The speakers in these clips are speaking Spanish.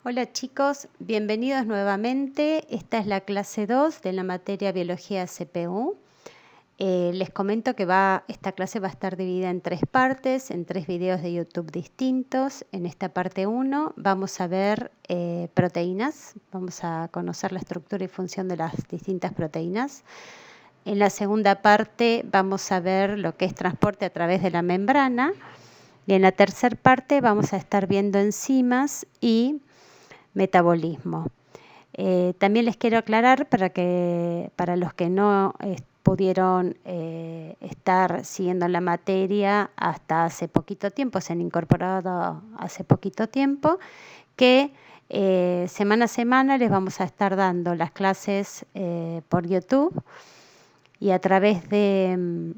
Hola chicos, bienvenidos nuevamente. Esta es la clase 2 de la materia Biología CPU. Les comento que esta clase va a estar dividida en 3 partes, en 3 videos de YouTube distintos. En esta parte 1 vamos a ver proteínas, vamos a conocer la estructura y función de las distintas proteínas. En la segunda parte vamos a ver lo que es transporte a través de la membrana. Y en la tercera parte vamos a estar viendo enzimas y metabolismo. También les quiero aclarar para los que no pudieron estar siguiendo la materia hasta hace poquito tiempo, se han incorporado hace poquito tiempo, que semana a semana les vamos a estar dando las clases por YouTube y a través de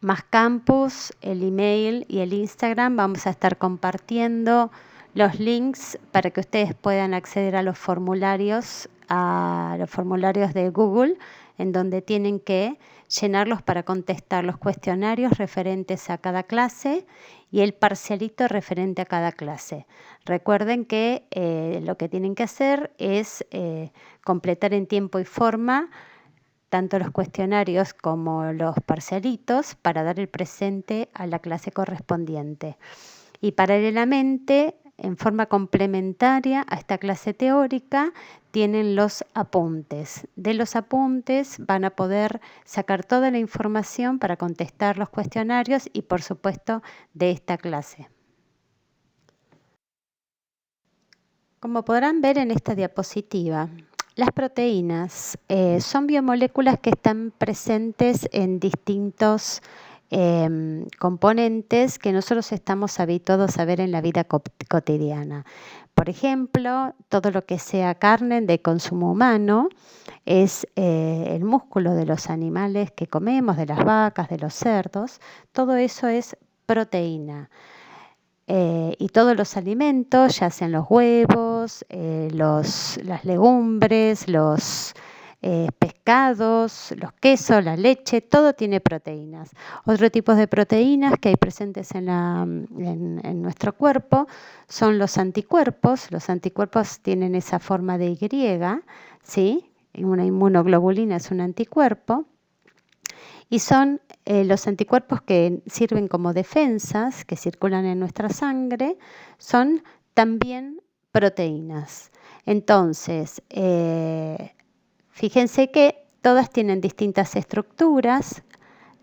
Más Campus, el email y el Instagram vamos a estar compartiendo los links para que ustedes puedan acceder a los formularios de Google, en donde tienen que llenarlos para contestar los cuestionarios referentes a cada clase y el parcialito referente a cada clase. Recuerden que lo que tienen que hacer es completar en tiempo y forma tanto los cuestionarios como los parcialitos para dar el presente a la clase correspondiente. Y paralelamente, en forma complementaria a esta clase teórica, tienen los apuntes. De los apuntes van a poder sacar toda la información para contestar los cuestionarios y, por supuesto, de esta clase. Como podrán ver en esta diapositiva, las proteínas son biomoléculas que están presentes en distintos componentes que nosotros estamos habituados a ver en la vida cotidiana. Por ejemplo, todo lo que sea carne de consumo humano es el músculo de los animales que comemos, de las vacas, de los cerdos, todo eso es proteína. Y todos los alimentos, ya sean los huevos, las legumbres, los pescados, los quesos, la leche, todo tiene proteínas. Otro tipo de proteínas que hay presentes en nuestro cuerpo son los anticuerpos. Los anticuerpos tienen esa forma de Y, ¿sí? Una inmunoglobulina es un anticuerpo. Y son los anticuerpos que sirven como defensas, que circulan en nuestra sangre, son también proteínas. Entonces, fíjense que todas tienen distintas estructuras.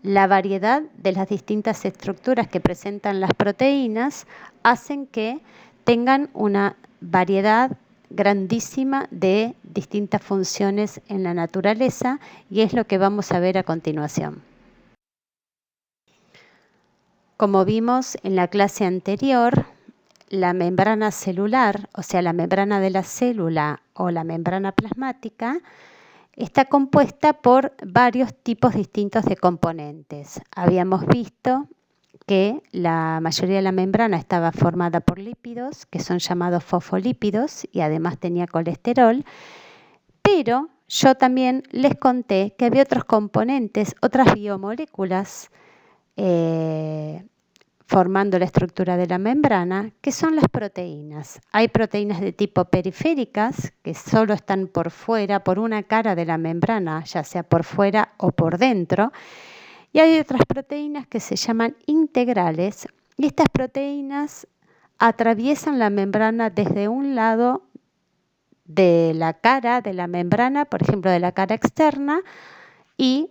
La variedad de las distintas estructuras que presentan las proteínas hacen que tengan una variedad grandísima de distintas funciones en la naturaleza y es lo que vamos a ver a continuación. Como vimos en la clase anterior, la membrana celular, o sea, la membrana de la célula o la membrana plasmática, está compuesta por varios tipos distintos de componentes. Habíamos visto que la mayoría de la membrana estaba formada por lípidos, que son llamados fosfolípidos, y además tenía colesterol, pero yo también les conté que había otros componentes, otras biomoléculas formando la estructura de la membrana, que son las proteínas. Hay proteínas de tipo periféricas, que solo están por fuera, por una cara de la membrana, ya sea por fuera o por dentro, y hay otras proteínas que se llaman integrales, y estas proteínas atraviesan la membrana desde un lado de la cara de la membrana, por ejemplo de la cara externa, y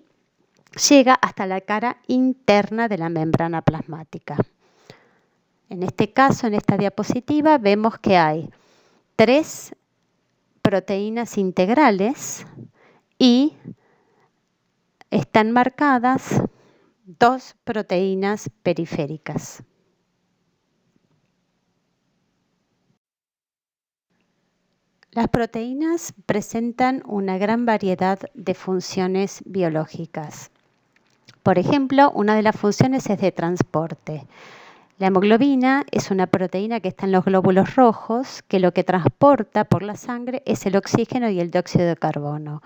llega hasta la cara interna de la membrana plasmática. En este caso, en esta diapositiva, vemos que hay 3 proteínas integrales y están marcadas 2 proteínas periféricas. Las proteínas presentan una gran variedad de funciones biológicas. Por ejemplo, una de las funciones es de transporte. La hemoglobina es una proteína que está en los glóbulos rojos, que lo que transporta por la sangre es el oxígeno y el dióxido de carbono.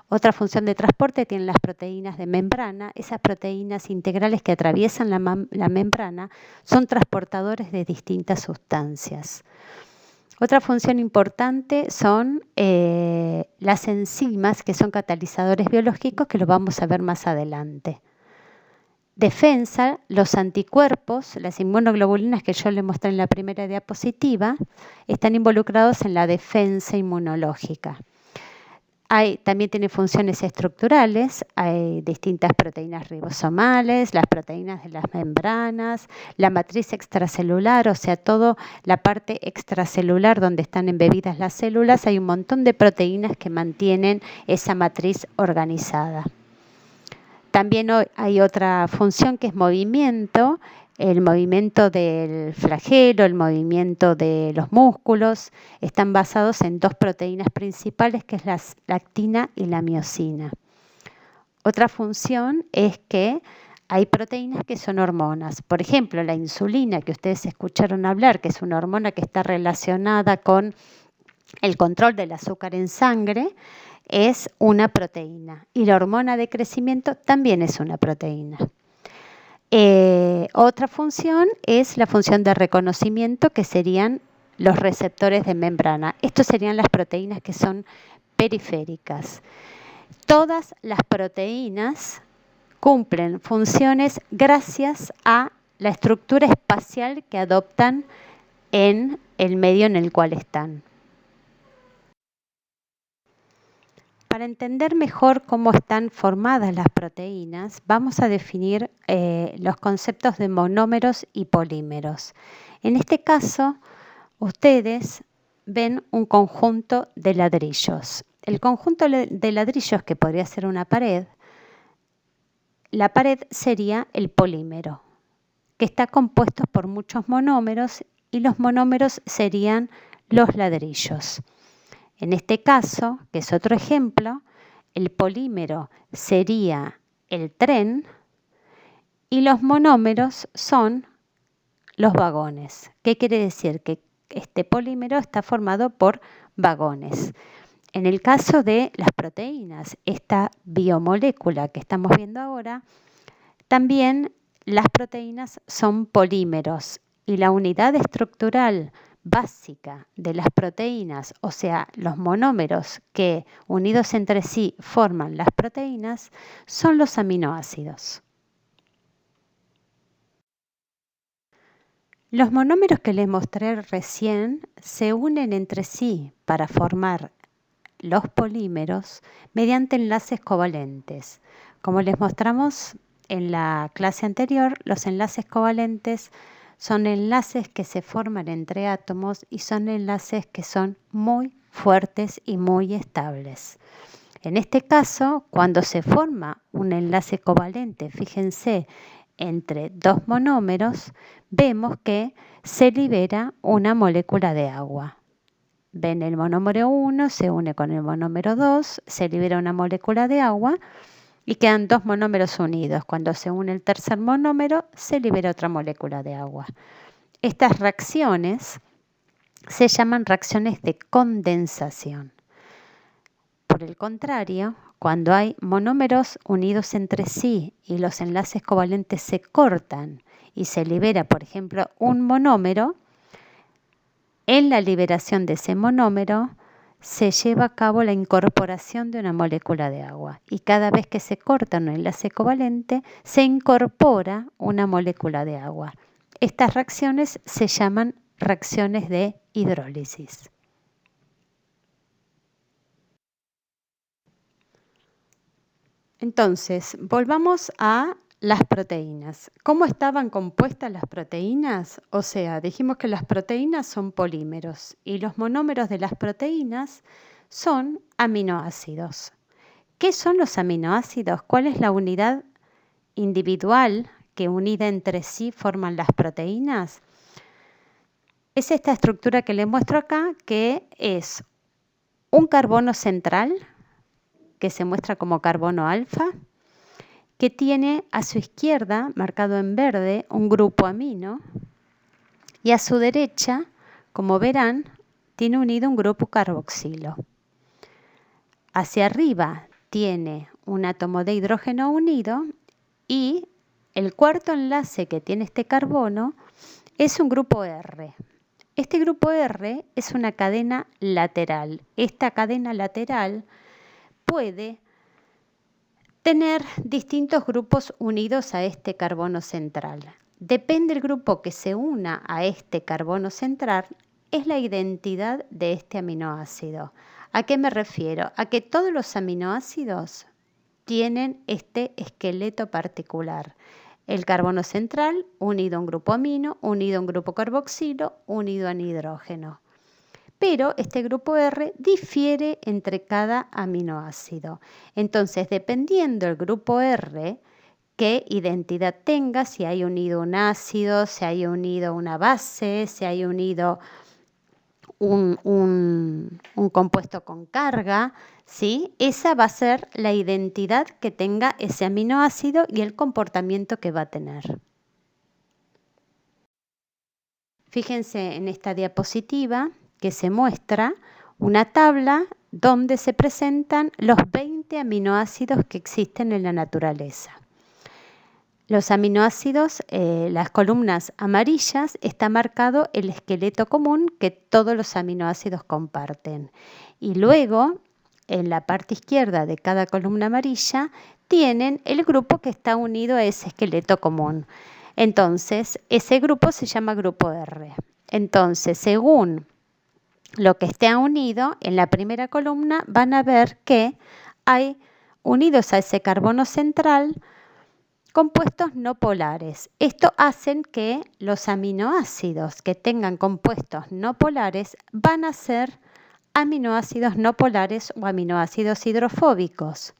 Otra función de transporte tienen las proteínas de membrana. Esas proteínas integrales que atraviesan la membrana son transportadores de distintas sustancias. Otra función importante son las enzimas, que son catalizadores biológicos, que lo vamos a ver más adelante. Defensa, los anticuerpos, las inmunoglobulinas que yo les mostré en la primera diapositiva, están involucrados en la defensa inmunológica. También tiene funciones estructurales, hay distintas proteínas ribosomales, las proteínas de las membranas, la matriz extracelular, o sea, toda la parte extracelular donde están embebidas las células, hay un montón de proteínas que mantienen esa matriz organizada. También hay otra función que es movimiento, el movimiento del flagelo, el movimiento de los músculos, están basados en dos proteínas principales, que es la lactina y la miosina. Otra función es que hay proteínas que son hormonas. Por ejemplo, la insulina, que ustedes escucharon hablar, que es una hormona que está relacionada con el control del azúcar en sangre, es una proteína. Y la hormona de crecimiento también es una proteína. Otra función es la función de reconocimiento, que serían los receptores de membrana. Estos serían las proteínas que son periféricas. Todas las proteínas cumplen funciones gracias a la estructura espacial que adoptan en el medio en el cual están. Para entender mejor cómo están formadas las proteínas, vamos a definir los conceptos de monómeros y polímeros. En este caso, ustedes ven un conjunto de ladrillos. El conjunto de ladrillos, que podría ser una pared, la pared sería el polímero, que está compuesto por muchos monómeros, y los monómeros serían los ladrillos. En este caso, que es otro ejemplo, el polímero sería el tren y los monómeros son los vagones. ¿Qué quiere decir? Que este polímero está formado por vagones. En el caso de las proteínas, esta biomolécula que estamos viendo ahora, también las proteínas son polímeros, y la unidad estructural básica de las proteínas, o sea, los monómeros que unidos entre sí forman las proteínas, son los aminoácidos. Los monómeros que les mostré recién se unen entre sí para formar los polímeros mediante enlaces covalentes. Como les mostramos en la clase anterior, los enlaces covalentes son enlaces que se forman entre átomos y son enlaces que son muy fuertes y muy estables. En este caso, cuando se forma un enlace covalente, fíjense, entre dos monómeros, vemos que se libera una molécula de agua. Ven, el monómero 1 se une con el monómero 2, se libera una molécula de agua y quedan dos monómeros unidos. Cuando se une el tercer monómero, se libera otra molécula de agua. Estas reacciones se llaman reacciones de condensación. Por el contrario, cuando hay monómeros unidos entre sí y los enlaces covalentes se cortan y se libera, por ejemplo, un monómero, en la liberación de ese monómero se lleva a cabo la incorporación de una molécula de agua, y cada vez que se corta un enlace covalente se incorpora una molécula de agua. Estas reacciones se llaman reacciones de hidrólisis. Entonces, volvamos a las proteínas. ¿Cómo estaban compuestas las proteínas? O sea, dijimos que las proteínas son polímeros y los monómeros de las proteínas son aminoácidos. ¿Qué son los aminoácidos? ¿Cuál es la unidad individual que unida entre sí forman las proteínas? Es esta estructura que les muestro acá, que es un carbono central, que se muestra como carbono alfa, que tiene a su izquierda, marcado en verde, un grupo amino, y a su derecha, como verán, tiene unido un grupo carboxilo. Hacia arriba tiene un átomo de hidrógeno unido, y el cuarto enlace que tiene este carbono es un grupo R. Este grupo R es una cadena lateral. Esta cadena lateral puede tener distintos grupos unidos a este carbono central. Depende del grupo que se una a este carbono central, es la identidad de este aminoácido. ¿A qué me refiero? A que todos los aminoácidos tienen este esqueleto particular. El carbono central unido a un grupo amino, unido a un grupo carboxilo, unido a nitrógeno. Pero este grupo R difiere entre cada aminoácido. Entonces, dependiendo del grupo R, qué identidad tenga, si hay unido un ácido, si hay unido una base, si hay unido un compuesto con carga, ¿sí? Esa va a ser la identidad que tenga ese aminoácido y el comportamiento que va a tener. Fíjense en esta diapositiva que se muestra una tabla donde se presentan los 20 aminoácidos que existen en la naturaleza. Los aminoácidos, las columnas amarillas, está marcado el esqueleto común que todos los aminoácidos comparten. Y luego, en la parte izquierda de cada columna amarilla, tienen el grupo que está unido a ese esqueleto común. Entonces, ese grupo se llama grupo R. Entonces, según lo que esté unido, en la primera columna van a ver que hay unidos a ese carbono central compuestos no polares. Esto hacen que los aminoácidos que tengan compuestos no polares van a ser aminoácidos no polares o aminoácidos hidrofóbicos.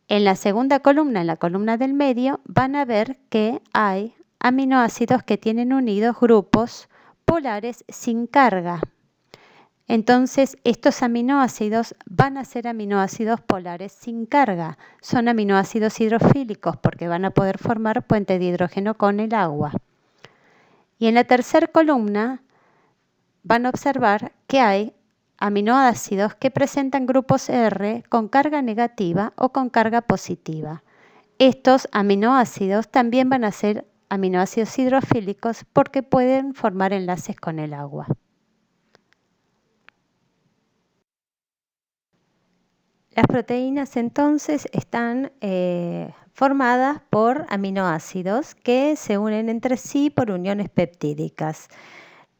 En la segunda columna, en la columna del medio, van a ver que hay aminoácidos que tienen unidos grupos polares sin carga. Entonces, estos aminoácidos van a ser aminoácidos polares sin carga. Son aminoácidos hidrofílicos porque van a poder formar puente de hidrógeno con el agua. Y en la tercera columna van a observar que hay aminoácidos que presentan grupos R con carga negativa o con carga positiva. Estos aminoácidos también van a ser aminoácidos hidrofílicos porque pueden formar enlaces con el agua. Las proteínas entonces están formadas por aminoácidos que se unen entre sí por uniones peptídicas.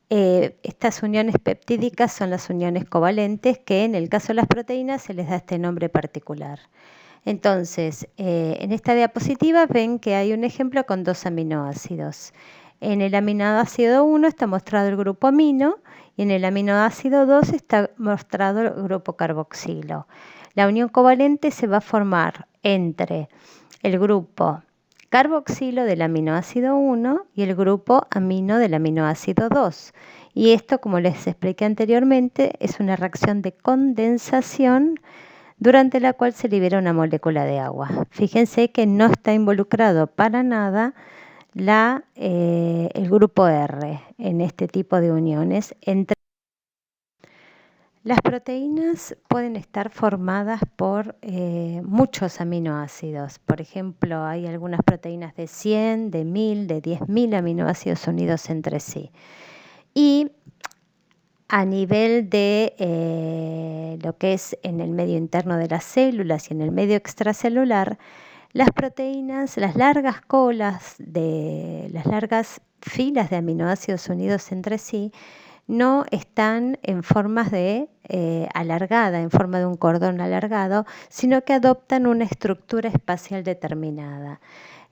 Estas uniones peptídicas son las uniones covalentes que en el caso de las proteínas se les da este nombre particular. Entonces, en esta diapositiva ven que hay un ejemplo con dos aminoácidos. En el aminoácido 1 está mostrado el grupo amino y en el aminoácido 2 está mostrado el grupo carboxilo. La unión covalente se va a formar entre el grupo carboxilo del aminoácido 1 y el grupo amino del aminoácido 2. Y esto, como les expliqué anteriormente, es una reacción de condensación durante la cual se libera una molécula de agua. Fíjense que no está involucrado para nada el grupo R en este tipo de uniones. Las proteínas pueden estar formadas por muchos aminoácidos. Por ejemplo, hay algunas proteínas de 100, de 1000, de 10.000 aminoácidos unidos entre sí. Y a nivel de lo que es en el medio interno de las células y en el medio extracelular, las proteínas, las largas filas de aminoácidos unidos entre sí, no están en formas de alargada, en forma de un cordón alargado, sino que adoptan una estructura espacial determinada.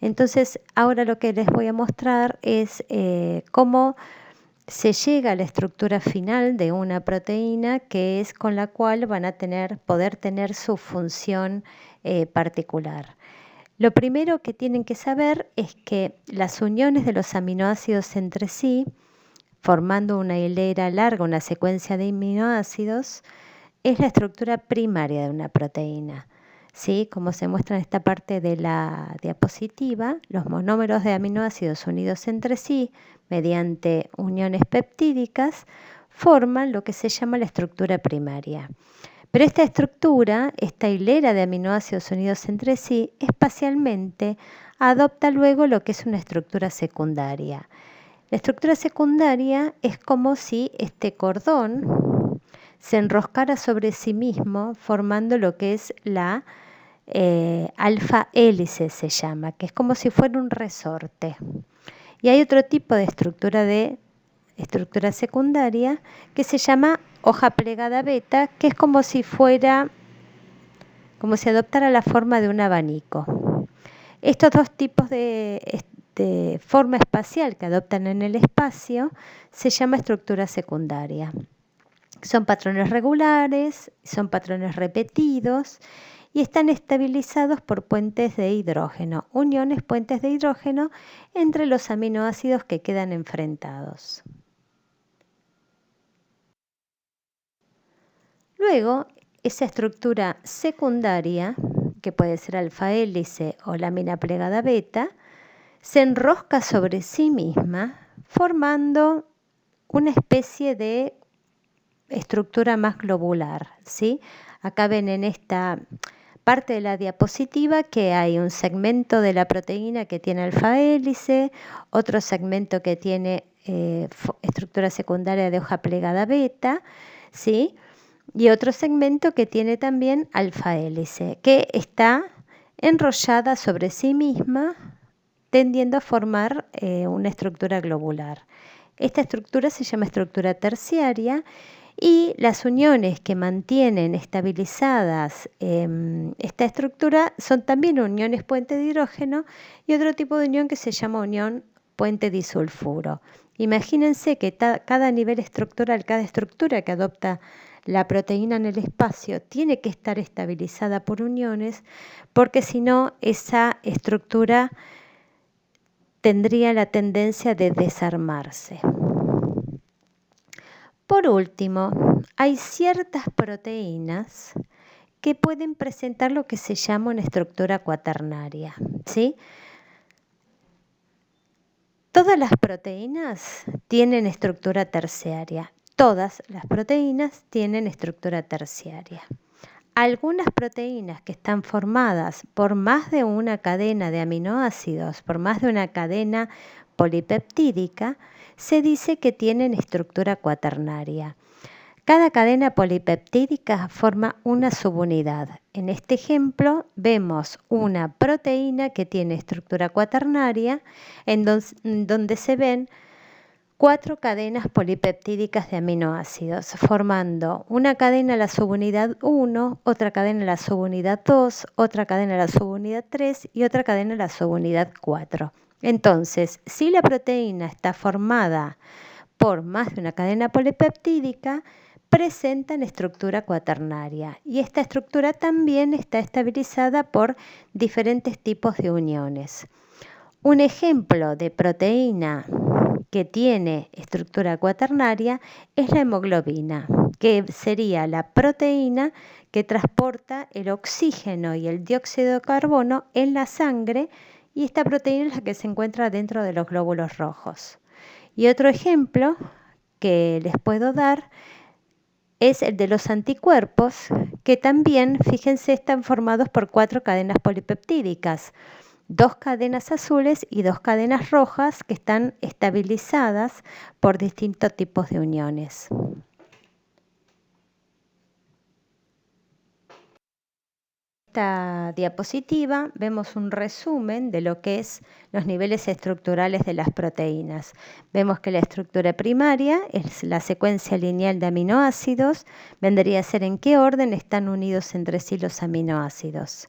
Entonces, ahora lo que les voy a mostrar es cómo se llega a la estructura final de una proteína, que es con la cual van a poder tener su función particular. Lo primero que tienen que saber es que las uniones de los aminoácidos entre sí, formando una hilera larga, una secuencia de aminoácidos, es la estructura primaria de una proteína. ¿Sí? Como se muestra en esta parte de la diapositiva, los monómeros de aminoácidos unidos entre sí mediante uniones peptídicas forman lo que se llama la estructura primaria. Pero esta estructura, esta hilera de aminoácidos unidos entre sí, espacialmente adopta luego lo que es una estructura secundaria. La estructura secundaria es como si este cordón se enroscara sobre sí mismo formando lo que es la alfa hélice se llama, que es como si fuera un resorte. Y hay otro tipo de estructura secundaria que se llama hoja plegada beta, que es como si adoptara la forma de un abanico. Estos dos tipos de forma espacial que adoptan en el espacio se llama estructura secundaria. Son patrones regulares, son patrones repetidos y están estabilizados por puentes de hidrógeno, uniones puentes de hidrógeno entre los aminoácidos que quedan enfrentados. Luego, esa estructura secundaria, que puede ser alfa hélice o lámina plegada beta, se enrosca sobre sí misma formando una especie de estructura más globular, ¿sí? Acá ven en esta parte de la diapositiva que hay un segmento de la proteína que tiene alfa hélice, otro segmento que tiene estructura secundaria de hoja plegada beta, ¿sí? Y otro segmento que tiene también alfa hélice, que está enrollada sobre sí misma, tendiendo a formar una estructura globular. Esta estructura se llama estructura terciaria y las uniones que mantienen estabilizadas esta estructura son también uniones puente de hidrógeno y otro tipo de unión que se llama unión puente disulfuro. Imagínense que cada nivel estructural, cada estructura que adopta la proteína en el espacio tiene que estar estabilizada por uniones, porque si no, esa estructura tendría la tendencia de desarmarse. Por último, hay ciertas proteínas que pueden presentar lo que se llama una estructura cuaternaria, ¿sí? Todas las proteínas tienen estructura terciaria. Todas las proteínas tienen estructura terciaria. Algunas proteínas que están formadas por más de una cadena de aminoácidos, por más de una cadena polipeptídica, se dice que tienen estructura cuaternaria. Cada cadena polipeptídica forma una subunidad. En este ejemplo vemos una proteína que tiene estructura cuaternaria en donde se ven 4 cadenas polipeptídicas de aminoácidos, formando una cadena a la subunidad 1, otra cadena a la subunidad 2, otra cadena a la subunidad 3 y otra cadena a la subunidad 4. Entonces, si la proteína está formada por más de una cadena polipeptídica, presentan estructura cuaternaria y esta estructura también está estabilizada por diferentes tipos de uniones. Un ejemplo de proteína que tiene estructura cuaternaria es la hemoglobina, que sería la proteína que transporta el oxígeno y el dióxido de carbono en la sangre, y esta proteína es la que se encuentra dentro de los glóbulos rojos. Y otro ejemplo que les puedo dar es el de los anticuerpos, que también, fíjense, están formados por 4 cadenas polipeptídicas, 2 cadenas azules y 2 cadenas rojas que están estabilizadas por distintos tipos de uniones. En esta diapositiva vemos un resumen de lo que es los niveles estructurales de las proteínas. Vemos que la estructura primaria es la secuencia lineal de aminoácidos, vendría a ser en qué orden están unidos entre sí los aminoácidos.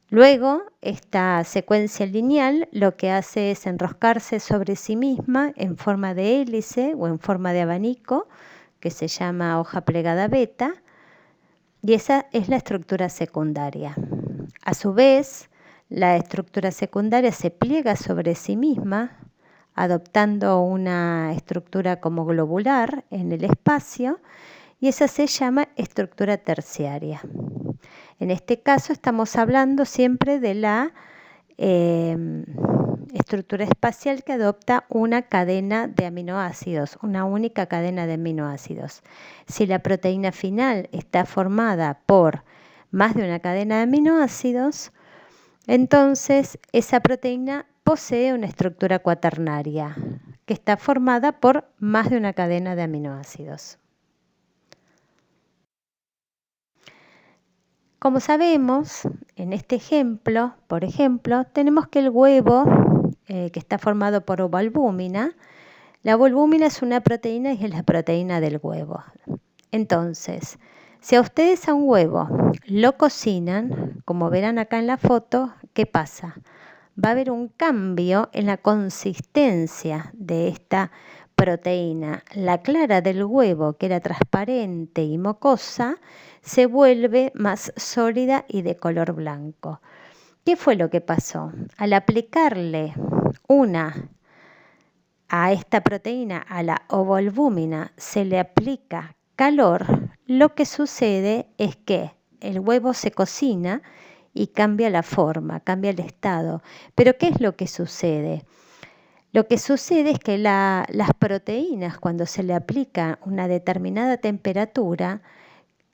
Luego, esta secuencia lineal lo que hace es enroscarse sobre sí misma en forma de hélice o en forma de abanico, que se llama hoja plegada beta, y esa es la estructura secundaria. A su vez, la estructura secundaria se pliega sobre sí misma, adoptando una estructura como globular en el espacio, y esa se llama estructura terciaria. En este caso estamos hablando siempre de la estructura espacial que adopta una cadena de aminoácidos, una única cadena de aminoácidos. Si la proteína final está formada por más de una cadena de aminoácidos, entonces esa proteína posee una estructura cuaternaria, que está formada por más de una cadena de aminoácidos. Como sabemos, en este ejemplo, por ejemplo, tenemos que el huevo, que está formado por ovoalbúmina, la ovoalbúmina es una proteína y es la proteína del huevo. Entonces, si a ustedes a un huevo lo cocinan, como verán acá en la foto, ¿qué pasa? Va a haber un cambio en la consistencia de esta proteína. La clara del huevo, que era transparente y mucosa, se vuelve más sólida y de color blanco. ¿Qué fue lo que pasó? Al aplicarle a esta proteína, a la ovoalbúmina, se le aplica calor, lo que sucede es que el huevo se cocina y cambia la forma, cambia el estado. Pero ¿qué es lo que sucede? Lo que sucede es que las proteínas, cuando se le aplica una determinada temperatura,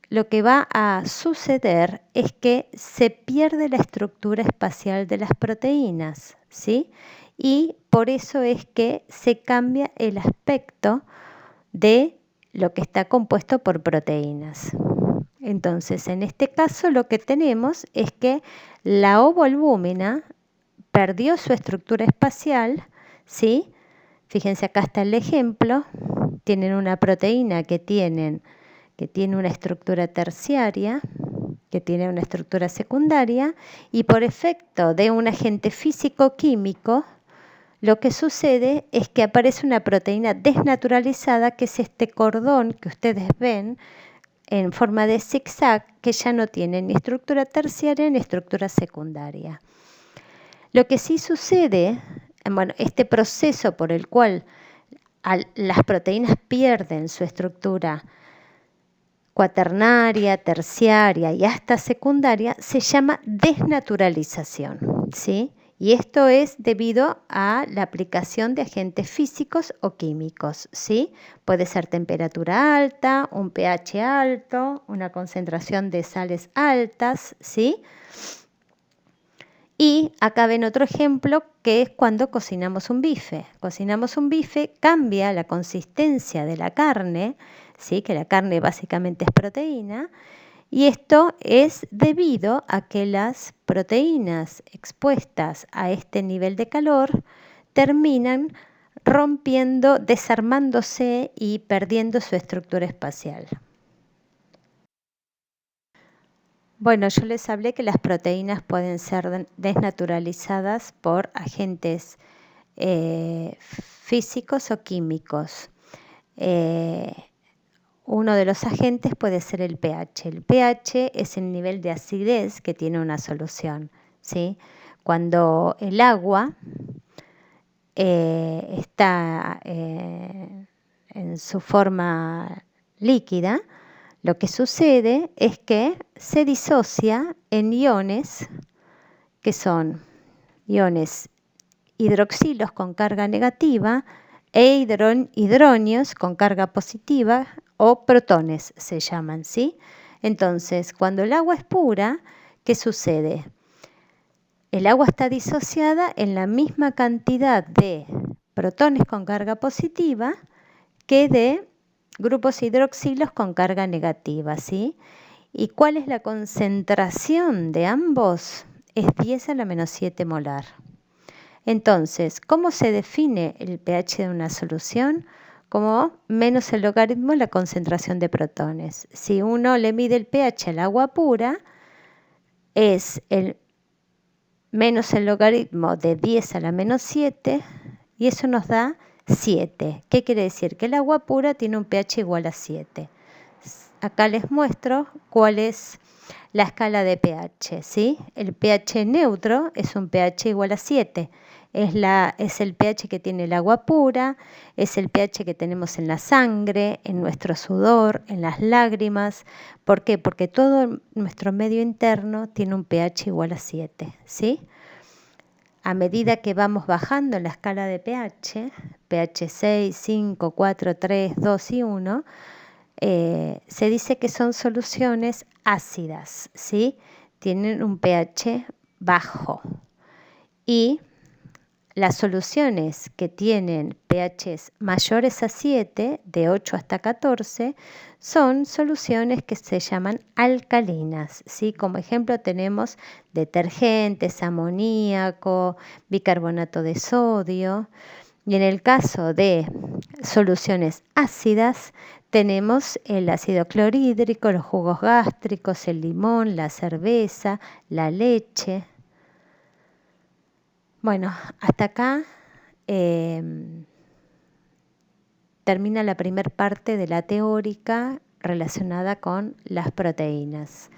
lo que va a suceder es que se pierde la estructura espacial de las proteínas, ¿sí? Y por eso es que se cambia el aspecto de lo que está compuesto por proteínas. Entonces, en este caso lo que tenemos es que la ovoalbúmina perdió su estructura espacial, ¿sí? Fíjense, acá está el ejemplo. Tienen una proteína que tiene una estructura terciaria, que tiene una estructura secundaria, y por efecto de un agente físico-químico, lo que sucede es que aparece una proteína desnaturalizada, que es este cordón que ustedes ven en forma de zigzag, que ya no tiene ni estructura terciaria ni estructura secundaria. Lo que sí sucede, bueno, este proceso por el cual las proteínas pierden su estructura cuaternaria, terciaria y hasta secundaria, se llama desnaturalización, ¿sí? Y esto es debido a la aplicación de agentes físicos o químicos, ¿sí? Puede ser temperatura alta, un pH alto, una concentración de sales altas, ¿sí? Y acá ven otro ejemplo, que es cuando cocinamos un bife. Cocinamos un bife, cambia la consistencia de la carne, ¿sí? Que la carne básicamente es proteína, y esto es debido a que las proteínas expuestas a este nivel de calor terminan rompiendo, desarmándose y perdiendo su estructura espacial. Bueno, yo les hablé que las proteínas pueden ser desnaturalizadas por agentes físicos o químicos. Uno de los agentes puede ser el pH. El pH es el nivel de acidez que tiene una solución, ¿sí? Cuando el agua está en su forma líquida, lo que sucede es que se disocia en iones, que son iones hidroxilos con carga negativa e hidronios con carga positiva, o protones se llaman, ¿sí? Entonces, cuando el agua es pura, ¿qué sucede? El agua está disociada en la misma cantidad de protones con carga positiva que de grupos hidroxilos con carga negativa, ¿sí? ¿Y cuál es la concentración de ambos? Es 10 a la menos 7 molar. Entonces, ¿cómo se define el pH de una solución? Como menos el logaritmo de la concentración de protones. Si uno le mide el pH al agua pura, es el menos el logaritmo de 10 a la menos 7, y eso nos da 7. ¿Qué quiere decir? Que el agua pura tiene un pH igual a 7. Acá les muestro cuál es la escala de pH, ¿sí? El pH neutro es un pH igual a 7. Es el pH que tiene el agua pura, es el pH que tenemos en la sangre, en nuestro sudor, en las lágrimas. ¿Por qué? Porque todo nuestro medio interno tiene un pH igual a 7, ¿sí? A medida que vamos bajando en la escala de pH, pH 6, 5, 4, 3, 2 y 1, se dice que son soluciones ácidas, ¿sí? Tienen un pH bajo. Y las soluciones que tienen pHs mayores a 7, de 8 hasta 14, son soluciones que se llaman alcalinas, ¿sí? Como ejemplo tenemos detergentes, amoníaco, bicarbonato de sodio. Y en el caso de soluciones ácidas, tenemos el ácido clorhídrico, los jugos gástricos, el limón, la cerveza, la leche. Bueno, hasta acá termina la primera parte de la teórica relacionada con las proteínas.